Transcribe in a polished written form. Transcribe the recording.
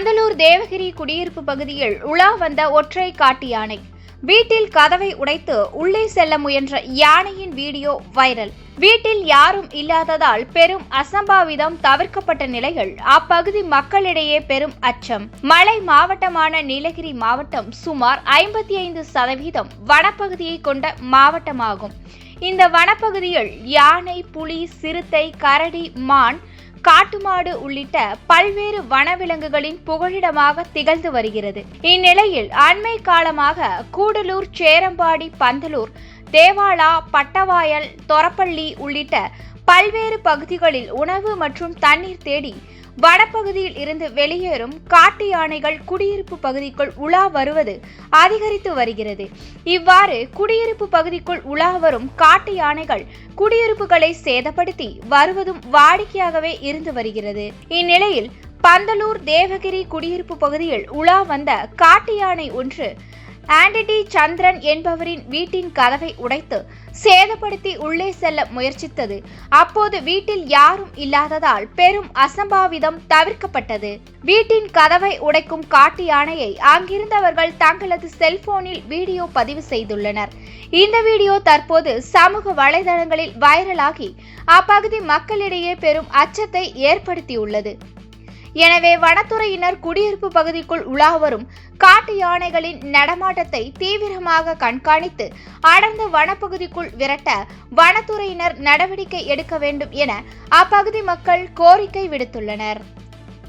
பந்தலூர் தேவகிரி குடியிருப்பு பகுதியில் உலா வந்த ஒற்றை காட்டு யானை. வீட்டில் கதவை உடைத்து உள்ளே செல்ல முயன்ற யானையின் வீடியோ வைரல். வீட்டில் யாரும் இல்லாததால் பெரும் அசம்பாவிதம் தவிர்க்கப்பட்ட நிலையில் அப்பகுதி மக்களிடையே பெரும் அச்சம். மலை மாவட்டமான நீலகிரி மாவட்டம் சுமார் 55% வனப்பகுதியை கொண்ட மாவட்டமாகும். இந்த வனப்பகுதியில் யானை, புலி, சிறுத்தை, கரடி, மான், காட்டுமாடு உள்ளிட்ட பல்வேறு வனவிலங்குகளின் புகலிடமாக திகழ்ந்து வருகிறது. இந்நிலையில் அண்மை காலமாக கூடலூர், சேரம்பாடி, பந்தலூர், தேவாலா, பட்டவாயல், தொரப்பள்ளி உள்ளிட்ட பல்வேறு பகுதிகளில் உணவு மற்றும் தண்ணீர் தேடி வனப்பகுதியில் இருந்து வெளியேறும் காட்டு யானைகள் குடியிருப்பு பகுதிக்குள் உலா வருவது அதிகரித்து வருகிறது. இவ்வாறு குடியிருப்பு பகுதிக்குள் உலா வரும் காட்டு யானைகள் குடியிருப்புகளை சேதப்படுத்தி வருவதும் வாடிக்கையாகவே இருந்து வருகிறது. இந்நிலையில் பந்தலூர் தேவகிரி குடியிருப்பு பகுதியில் உலா வந்த காட்டு யானை ஒன்று ஆண்டி சந்திரன் என்பவரின் வீட்டின் கதவை உடைத்து சேதப்படுத்தி உள்ளே செல்ல முயற்சித்தது. அப்போது வீட்டில் யாரும் இல்லாததால் பெரும் அசம்பாவிதம் தவிர்க்கப்பட்டது. வீட்டின் கதவை உடைக்கும் காட்டு யானையை அங்கிருந்தவர்கள் தங்களது செல்போனில் வீடியோ பதிவு செய்துள்ளனர். இந்த வீடியோ தற்போது சமூக வலைதளங்களில் வைரலாகி அப்பகுதி மக்களிடையே பெரும் அச்சத்தை ஏற்படுத்தியுள்ளது. எனவே வனத்துறையினர் குடியிருப்பு பகுதிக்குள் உலா வரும் காட்டு யானைகளின் நடமாட்டத்தை தீவிரமாக கண்காணித்து அடர்ந்த வனப்பகுதிக்குள் விரட்ட வனத்துறையினர் நடவடிக்கை எடுக்க வேண்டும் என அப்பகுதி மக்கள் கோரிக்கை விடுத்துள்ளனர்.